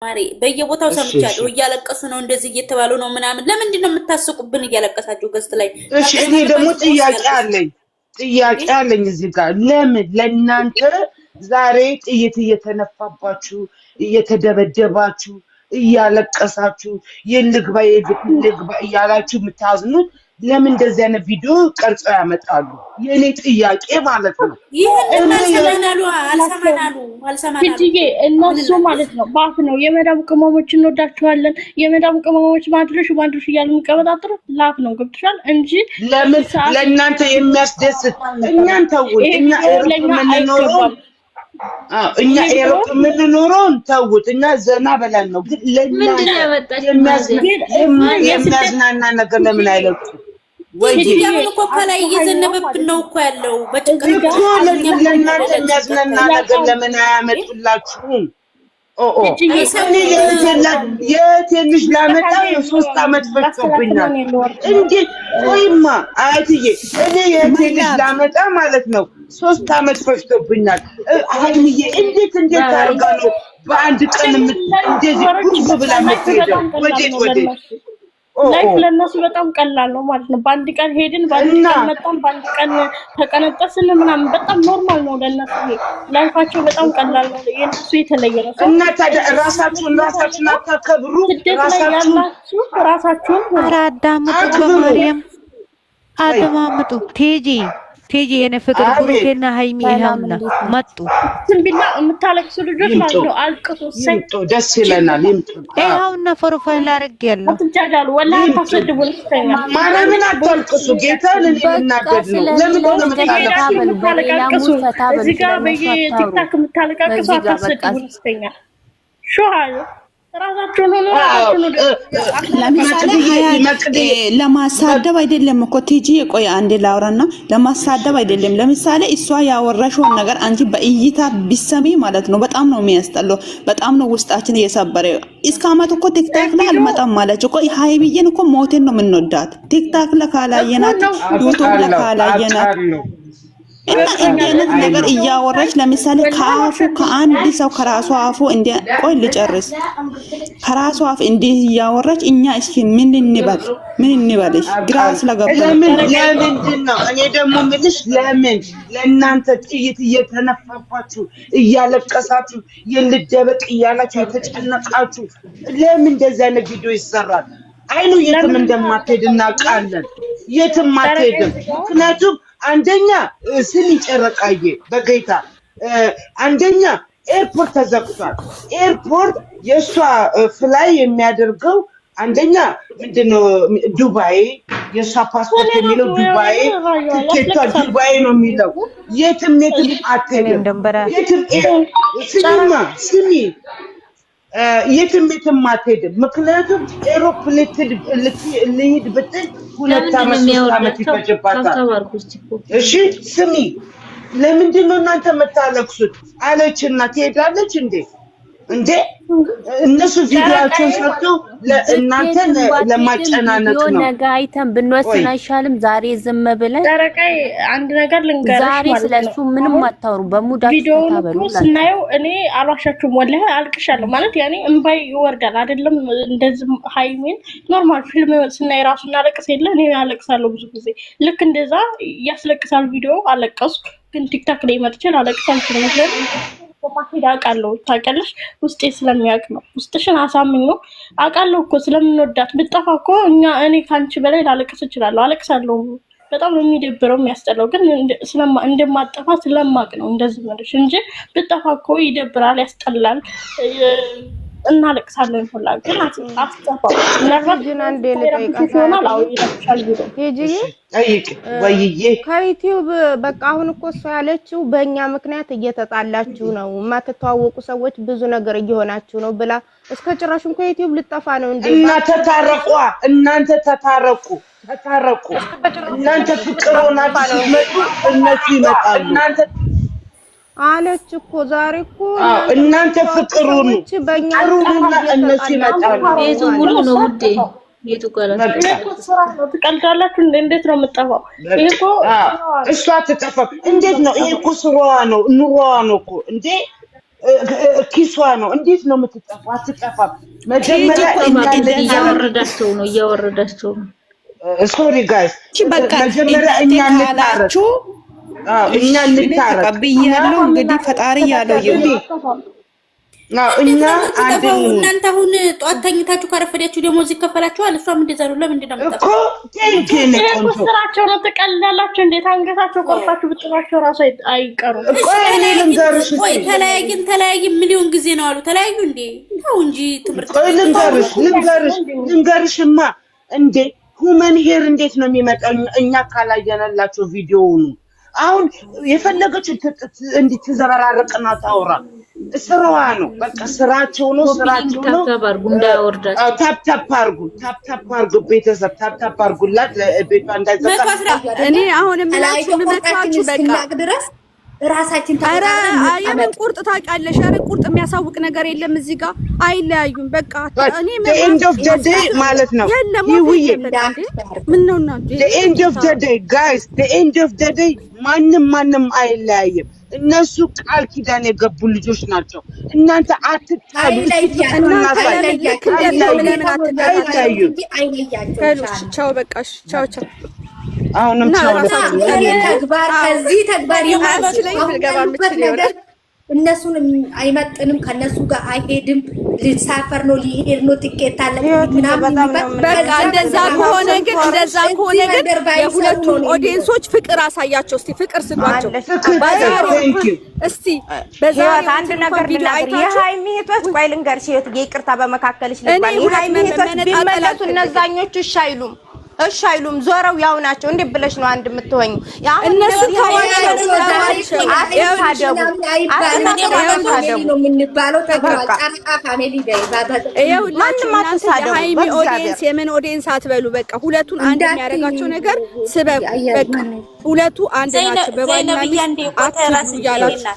ማሪ በየቦታው ሰምቻለሁ እያለቀሱ ነው እንደዚህ እየተባሉ ነው ምናምን ለምንድን ነው የምታስቁብን እያለቀሳችሁ ገስት ላይ እሺ እኔ ደግሞ ጥያቄ አለኝ እዚህ ጋር ለምን ለእናንተ ዛሬ ጥይት እየተነፋባችሁ እየተደበደባችሁ እያለቀሳችሁ የልግባ እያላችሁ የምታዝኑት ለምን እንደዚህ አይነት ቪዲዮ ቀርጸው ያመጣሉ? የኔ ጥያቄ ማለት ነው። ይሄን አልሰማናሉ እነሱ ማለት ነው ባፍ ነው የመዳም ቅመሞች እንወዳቸዋለን የመዳም ቅመሞች ማድረሽ እያሉ የሚቀበጣጥሩ ላፍ ነው ገብቶሻል እንጂ ለምን ለእናንተ የሚያስደስት እኛን ተውት እኛ ኤሮፕ የምንኖረው ተውት እኛ ዘና በላን ነው ግን ለእናንተ የሚያዝናና ነገር ለምን አይለቁ ወይዲያውን እኮ ከላይ እየዘነበብን ነው እኮ ያለው በጭንቀት ለእናንተ የሚያዝናና ነገር ለምን አያመጡላችሁም? የትንሽ ላመጣ 3 አመት ፈጅቶብኛል እንዴ ወይማ አያትዬ እኔ የትንሽ ላመጣ ማለት ነው 3 አመት ፈጅቶብኛል ሀይሚዬ እንዴት አድርጋ ነው በአንድ ቀን እንደዚህ ጉዝ ብላ የምትሄደው ወዴት ላይፍ ለነሱ በጣም ቀላል ነው ማለት ነው በአንድ ቀን ሄድን በአንድ ቀን መጣን በአንድ ቀን ተቀነጠስን ምናምን በጣም ኖርማል ነው ለነሱ ላይፋቸው በጣም ቀላል ነው የነሱ የተለየ ነው እና ታዲያ ራሳችሁን አታከብሩ ራሳችሁን አዳምጡ በማርያም አዳምጡ ቴጂ የኔ ፍቅር ብሩኬና ሃይሚ ይሄውና መጡ ትንቢና የምታለቅሱ ልጆች ማለት ነው አልቅሱ ይምጡ ደስ ይለናል ይምጡ ይሄውና ፕሮፋይል አድርጌያለሁ አትጃጃሉ ወላሂ ታሰድቡ ልስተኛ ማርያምን አታልቅሱ ጌታን እናገድ ነው ለምን ነው የምታለቅሱ እዚህ ጋር በየቲክታክ የምታለቅሱ አታሰድቡ ልስተኛ ሹሃዩ ለማሳደብ አይደለም እኮ ቲጂ ቆይ አንዴ ላውራና ለማሳደብ አይደለም ለምሳሌ እሷ ያወራሽውን ነገር አንቺ በእይታ ቢሰሚ ማለት ነው በጣም ነው የሚያስጠላው በጣም ነው ውስጣችን እየሰበረ እስከ አመት እኮ ቲክታክ ላይ አልመጣም ማለት እኮ ሃይሚዬን እኮ ሞቴን ነው የምንወዳት ቲክታክ ላይ ካላየናት ዩቲዩብ ላይ ካላየናት እና እንዴት ነገር እያወራች ለምሳሌ ከአፉ ከአንድ ሰው ከራሱ አፉ እንደ ቆይ ልጨርስ ከራሱ አፍ እንደ እያወራች እኛ እስኪ ምን እንበልሽ ግራ ስለገባኝ ለምንድን ነው እኔ ደግሞ ምልሽ ለምን ለእናንተ ጥይት እየተነፋፋችሁ እያለቀሳችሁ የልደበቅ እያላችሁ የተጨነቃችሁ ለምን እንደዚህ አይነት ቪዲዮ ይሰራል? አይኑ የትም እንደማትሄድ እናውቃለን የትም አትሄድም ምክንያቱም አንደኛ ስሚ ጨረቃዬ በጌታ አንደኛ ኤርፖርት ተዘግቷል ኤርፖርት የሷ ፍላይ የሚያደርገው አንደኛ ምንድነው ዱባይ የሷ ፓስፖርት የሚለው ዱባይ ትኬቷ ዱባይ ነው የሚለው የትም አትሄድም የትም ስሚ የትም አትሄድም ምክንያቱም ኤሮፕሌን ልሂድ ብትል 2 አመት 3 አመት ይፈጅባታል እሺ ስሚ ለምንድን ነው እናንተ የምታለቅሱት አለችና ትሄዳለች እንዴ እነሱ ቪዲዮአቸውን ሰርተው ለእናንተን ለማጨናነቅ ነው ነገ አይተን ብንወስን አይሻልም ዛሬ ዝም ብለን ደረቀይ አንድ ነገር ልንገርሽ ዛሬ ስለሱ ምንም አታወሩ በሙዳችሁ ታበሉ ስናየው እኔ አልዋሻችሁም ወላሂ አልቅሻለሁ ማለት ያኔ እንባይ ይወርዳል አይደለም እንደዚህ ሃይሚን ኖርማል ፊልም ስናይ ራሱ እናለቅስ የለ እኔ አለቅሳለሁ ብዙ ጊዜ ልክ እንደዛ ያስለቅሳል ቪዲዮ አለቀስኩ ግን ቲክታክ ላይ መጥቼ አለቅሳለሁ ማለት ማሄድ አውቃለሁ ታውቂያለሽ ውስጤ ስለሚያውቅ ነው ውስጥሽን አሳምኝ ነው አውቃለሁ እኮ ስለምንወዳት ብጠፋ እኮ እኔ ካንቺ በላይ ላለቅስ እችላለሁ አለቅሳለሁ በጣም ነው የሚደብረው የሚያስጠላው ግን እንደማጠፋ ስለማቅ ነው እንደዚህ ማለት እንጂ ብጠፋ እኮ ይደብራል ያስጠላል እናለቅሳለን ሁላ ግን አትጠፋው ምናልባት ግን አንዴ ከዩቲዩብ በቃ አሁን እኮ እሷ ያለችው በእኛ ምክንያት እየተጣላችሁ ነው የማትተዋወቁ ሰዎች ብዙ ነገር እየሆናችሁ ነው ብላ እስከ ጭራሽም ከዩቲዩብ ልጠፋ ነው እንዴ እናንተ ተታረቁ እናንተ ፍቅር ሆናችሁ እነሱ ይመጣሉ አለች እኮ ዛሬ እኮ እናንተ ፍቅሩን ፍቅሩንና እነሱ ይመጣሉ ቤቱ ሙሉ ነው ውዴ ቤቱ ቆላል ትቀልዳላችሁ እንዴት ነው የምትጠፋው ይሄ እኮ እሷ ትጠፋ እንዴት ነው ይሄ እኮ ስራዋ ነው ኑሮዋ ነው እኮ እንዴ ኪሷ ነው። እንዴት ነው የምትጠፋው? አትጠፋም። መጀመሪያ እያወረዳቸው ነው። ሶሪ ጋይስ፣ መጀመሪያ እኛ እንታረቅ። እኛ እንታረቅ ተቀብያለሁ። እንግዲህ ፈጣሪ ያለው ይሁን። እኛ አንድ እናንተ አሁን ጧት ተኝታችሁ ካረፈዳችሁ ደግሞ እዚህ ከፈላችኋል። እሷም እንደዛ ነው። ለምንድን ነው እኮ ስራቸው ነው። ትቀልዳላችሁ። እንዴት አንገታቸው ቆርጣችሁ ብጥራቸው ራሱ አይቀሩም። እኔ ልንገርሽ፣ ተለያይን ሚሊዮን ጊዜ ነው አሉ። ተለያዩ እንዴ? ተው እንጂ ትምህርት። ልንገርሽማ እንዴ ሁመን ሄር እንዴት ነው የሚመጣው? እኛ ካላየነላቸው ቪዲዮውን አሁን የፈለገችው እንድትዘበራረቅና ታውራ ስራዋ ነው። በቃ ስራቸው ነው። ታፕታፕ አርጉ ቤተሰብ ታፕታፕ አርጉላት። ቤቷ እንዳይዘጋ። እኔ አሁን የምላችሁ በቃ ድረስ ራሳችን የምን ቁርጥ ታውቂያለሽ? ኧረ ቁርጥ የሚያሳውቅ ነገር የለም እዚህ ጋር አይለያዩም። በቃ እኔ ኤንድ ኦፍ ዘ ዴይ ማለት ነው። ይውዬ ምን ነው እናንተ ኤንድ ኦፍ ዘ ዴይ ጋይስ፣ ኤንድ ኦፍ ዘ ዴይ ማንም አይለያይም። እነሱ ቃል ኪዳን የገቡ ልጆች ናቸው። እናንተ አትታዩ። ቻው በቃሽ። ቻው አሁንም ከዚህ ተግባር እነሱን አይመጥንም። ከነሱ ጋር አይሄድም። ሊሳፈር ነው፣ ሊሄድ ነው፣ ትኬት አለ ምናምን። በቃ እንደዛ ከሆነ ግን የሁለቱም ኦዲየንሶች ፍቅር አሳያቸው። እስቲ ፍቅር ስጧቸው። እስቲ በዛሬው አንድ ነገር ልናገር። የሃይሚ እህቶች ቆይ ልንገርሽ፣ ይቅርታ በመካከልሽ ልባል። የሃይሚ እህቶች ቢመለሱ እነዛኞቹ እሺ አይሉም። ዞረው ያው ናቸው። እንዴ ብለሽ ነው አንድ የምትሆኝ? እነሱ ታዋቸው ሃይሚ ኦዲየንስ የምን ኦዲየንስ አትበሉ። በቃ ሁለቱን አንድ የሚያደርጋቸው ነገር ስበብ። በቃ ሁለቱ አንድ ናቸው። በባልና ሚስት ያላችሁ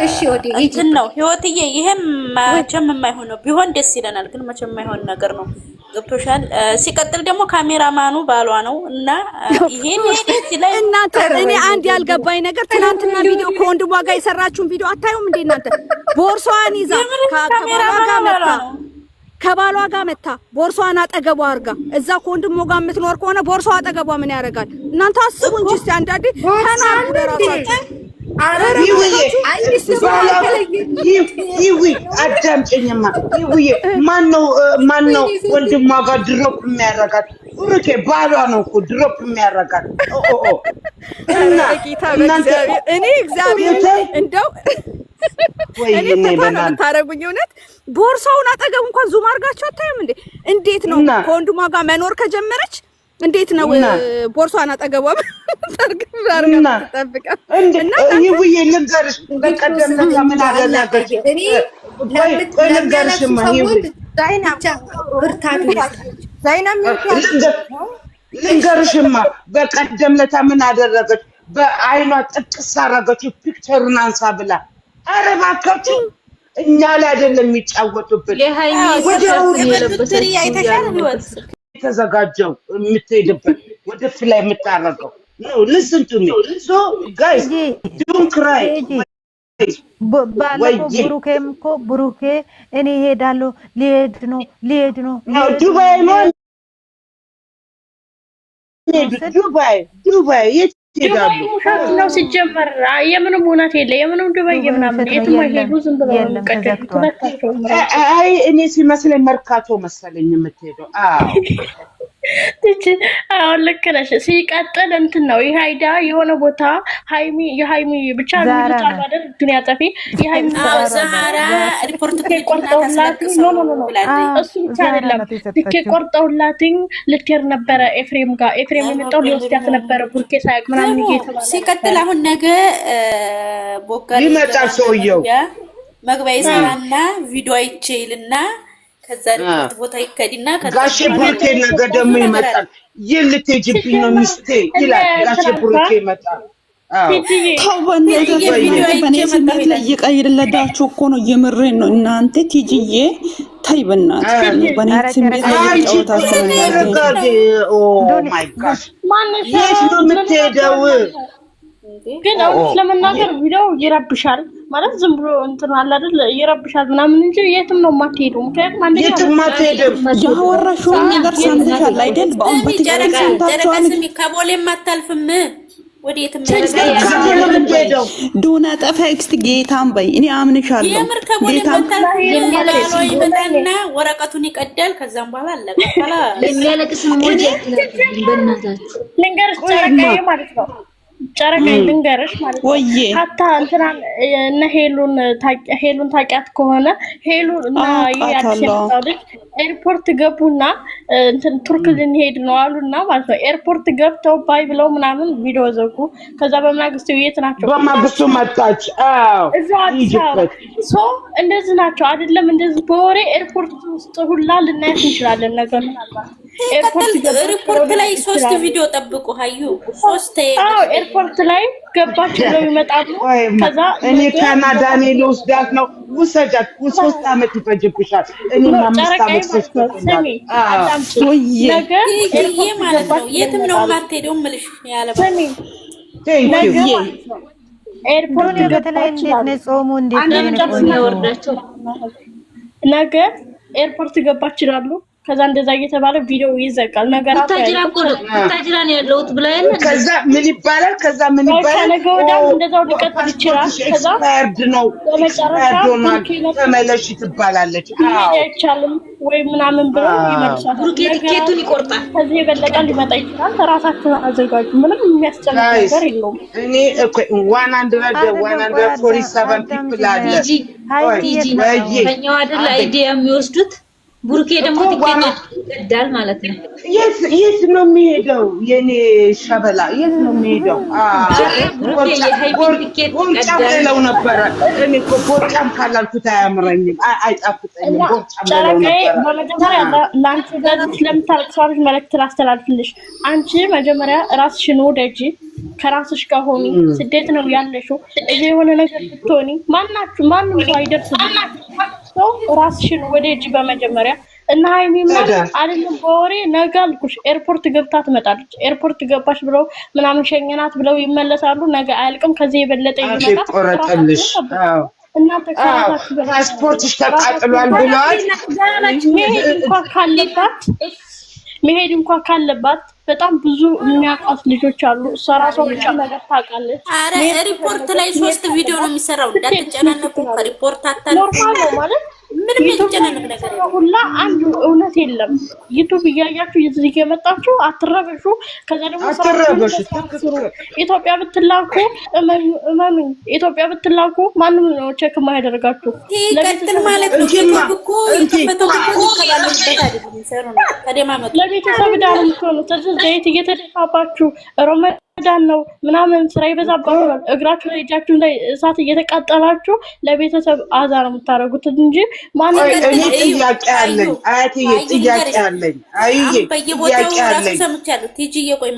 እሺ ወዲ እንትን ነው ህይወትዬ። ይሄም መቼም የማይሆነው ቢሆን ደስ ይለናል፣ ግን መቼም የማይሆን ነገር ነው። ገብቶሻል። ሲቀጥል ደግሞ ካሜራማኑ ባሏ ነው እና ይሄን ይችላል። እናንተ እኔ አንድ ያልገባኝ ነገር ትናንትና ቪዲዮ ከወንድሟ ጋር የሰራችሁን ቪዲዮ አታዩም እንዴ እናንተ? ቦርሷን ይዛ ከባሏ ጋር መታ ቦርሷን አጠገቧ አርጋ እዛ ከወንድሟ ጋር የምትኖር ከሆነ ቦርሷ አጠገቧ ምን ያደርጋል? እናንተ አስቡ እንጂ እስቲ አንዳንዴ ተናሩ ለራሳችሁ። ይዊ አዳምጪኝማ። ይዊ ማነው ወንድሟ ጋር ድሮፕ የሚያደርጋት? ኡሩኬ ባሏ ነው እኮ ድሮፕ የሚያደርጋት። እና እኔ እግዚአብሔር እንደው እኔ ታረጉኝ። እውነት ቦርሳውን አጠገብ እንኳን ዙም አድርጋችሁ አታዩም እንዴ? እንዴት ነው ከወንድሟ ጋር መኖር ከጀመረች እንዴት ነው ቦርሷን አጠገቧ ተርግባርና ተጠብቃ እና ይውዬ ልንገርሽ፣ በቀደም ምን አደረገች? ልንገርሽማ ልንገርሽማ በቀደም ለታ ምን አደረገች? በአይኗ ጥቅስ አደረገችው። ፒክቸሩን አንሳ ብላ። ኧረ እባካችሁ እኛ ላይ አይደለም የሚጫወቱብን። የተዘጋጀው የምትሄድበት ወደ ፍላይ የምታረገው ነው። listen to me so guys don't cry። ባለፈው ብሩኬ እኔ እሄዳለሁ ሊሄድ ነው ዱባይ ነው ዱባይ የት ይሄዳሉ? ውሸት ነው ሲጀመር። የምንም እውነት የለ። የምንም ዱባይ የምናምን የትም አይሄዱ። ዝም ብለው አይ እኔ ሲመስለኝ መርካቶ መሰለኝ የምትሄደው። አሁን ልክ ነሽ። ሲቀጥል እንትን ነው ይሄ አይዳ የሆነ ቦታ የሃይሚ ብቻ ነው አይደል? ዱንያ ጠፊ የሃይሚ ዛራ ሪፖርት ቆርጠውላት እሱ ብቻ አይደለም ትኬት ቆርጠውላትኝ ልትሄድ ነበረ ኤፍሬም ጋር። ኤፍሬም የመጣው ሊወስዳት ነበረ ቡርኬ ሳያውቅ ምናምን እየተባለ ሲቀጥል አሁን ነገ ቦጋሪ ይመጣል ሰውየው መግቢያ ይሰራና ቪዲዮ አይቼልና ከዛ ሪፖርት ቦታ ይከዲና ጋሼ ቡርኬ ነገ ደግሞ ይመጣል። ልትሄጂብኝ ነው ሚስቴ ይላል ጋሼ ቡርኬ ይመጣል። በኔ ስሜት ላይ እየቀይርለዳችሁ እኮ ነው። የምሬን ነው። እናንተ ቲጂዬ ታይ በእናትህ በኔ ስሜት ላይ እየጫወታችሁ ነው። ኦ ማይ ጋሽ የት ነው የምትሄደው? ግን አሁን ለመናገር ቪዲዮ ይረብሻል ማለት ዝም ብሎ እንትን አለ አይደል ይረብሻል ምናምን እንጂ የትም ነው የማትሄዱ። ምክንያቱም አንደኛ የትም አትሄድም። ያወራሽውን ነገር ሰምተሻል አይደል? በአሁን በትክክል ሰምታችኋል። ከቦሌም አታልፍም ወዴትም የምትሄደው ዱና ጠፈክስት ጌታም በይ እኔ አምንሻለሁ። የምር ከቦሌም አታልፍም። ይመጣና ወረቀቱን ይቀዳል። ከዛም በኋላ አለቀ። ለሚያለቅስ ሞጂ በእናታችሁ ልንገርሽ ጨረቃዬ ማለት ነው ጨረቃዬ ልንገርሽ ማለት ነው ሀታ እንትናን እነ ሄሉን ታውቂያት ከሆነ ሄሉ እና የአዲስ የመጣው ልጅ ኤርፖርት ገቡና እንትን ቱርክ ልንሄድ ነው አሉና ማለት ነው ኤርፖርት ገብተው ባይ ብለው ምናምን ቪዲዮ ዘጉ። ከዛ በማግስቱ የት ናቸው? በማግስቱ መጣች። አዎ ሶ እንደዚህ ናቸው አይደለም? እንደዚህ በወሬ ኤርፖርት ውስጥ ሁላ ልናያት እንችላለን ነገር ምናልባት ኤርፖርት ላይ 3 ቪዲዮ ጠብቁ ሀዩ 3 ኤርፖርት ላይ ገባች ብለው ይመጣሉ። ከዛ እኔ ካናዳ ነኝ ልወስዳት ነው ውሰጃት 3 አመት ይፈጅብሻል። እኔ 5 አመት ፈጅቶኛል። ነገር ይሄ ማለት ነው የትም ነው የማትሄደው ምልሽ ያለባ ኤርፖርት በተለይ እንዴት ነው ጾሙ እንዴት ነው ያወርዳቸው ነገር ኤርፖርት ገባች ይላሉ። ከዛ እንደዛ እየተባለ ቪዲዮ ይዘጋል። ነገር ታጅራን ያለውት ብላ ያለ ከዛ ምን ይባላል? ነገ ወዲያም እንደዛው ሊቀጥል ይችላል። ከዛ ኤክስፓየርድ ነው ተመለሽ ትባላለች። አይቻልም ወይ ምናምን ብለው ይመልሳሉ። ቲኬቱን ይቆርጣል። ከዚህ የበለጠ ሊመጣ ይችላል። ራሳችሁን አዘጋጁ። ምንም የሚያስጨንቅ ነገር የለውም። እኔ 147 ፒፕል አለ ቲጂ ከኛው አይደል አይዲያ የሚወስዱት ቡርኬ ደግሞ ቲኬት ይቀዳል ማለት ነው። የት ነው የሚሄደው? የኔ ሸበላ የት ነው የሚሄደው? ቦርጫም ሌለው ነበረ። እኔ እኮ ቦርጫም ካላልኩት አያምረኝም፣ አይጣፍጠኝም። ቦርጫም ሌለው ነበረ። በመጀመሪያ ለአንቺ በዚህ ስለምታለቅሰው መልዕክት ላስተላልፍልሽ። አንቺ መጀመሪያ ራስሽን ውደጂ፣ ከራስሽ ጋር ሆኒ። ስደት ነው ያለሽው። እዚህ የሆነ ነገር ብትሆኒ ማንም ሰው አይደርስም። ራስሽን ወደጂ በመጀመሪያ እና ሃይሚማ አይደለም በወሬ ነገ አልኩሽ ኤርፖርት ገብታ ትመጣለች። ኤርፖርት ገባሽ ብለው ምናምን ሸኘናት ብለው ይመለሳሉ። ነገ አያልቅም። ከዚህ የበለጠ ይመጣል። ቆረጠልሽ። አዎ እናንተ ፓስፖርትሽ ተቃጥሏል ብለዋል። መሄድ እንኳን ካለባት በጣም ብዙ የሚያውቃት ልጆች አሉ። እሷ ራሷ ብቻ ነገር ታውቃለች። አረ ሪፖርት ላይ 3 ቪዲዮ ነው የሚሰራው። እንዳትጨናነቁ። ሪፖርት አታል ኖርማል ነው ማለት ምንም የሚጨናነቅ ነገር የለም። ሁላ አንድ እውነት የለም። ዩቲዩብ እያያችሁ እዚህ የመጣችሁ አትረበሹ። ከዛ ደግሞ አትረበሹ። ኢትዮጵያ ብትላኩ እመኑኝ፣ ኢትዮጵያ ብትላኩ ማንም ነው ቼክ የማያደርጋችሁ። ለቤተሰብ ማለት ነው እኮ ተፈተው ተባለበት አይደለም የሚሰሩ ነው። ተደማመጡ። ለቤተሰብ ዳር ምትሆኑ ዘይት እየተደፋባችሁ ረመዳን ነው ምናምን ስራ ይበዛባችኋል። እግራችሁ ላይ እጃችሁ ላይ እሳት እየተቃጠላችሁ ለቤተሰብ አዛ ነው የምታደርጉት እንጂ ማንም ጥያቄ አለኝ። አያቴ ጥያቄ አለኝ። አይ ጥያቄ አለኝ። ሰምቻለሁ ቲጂ የቆይ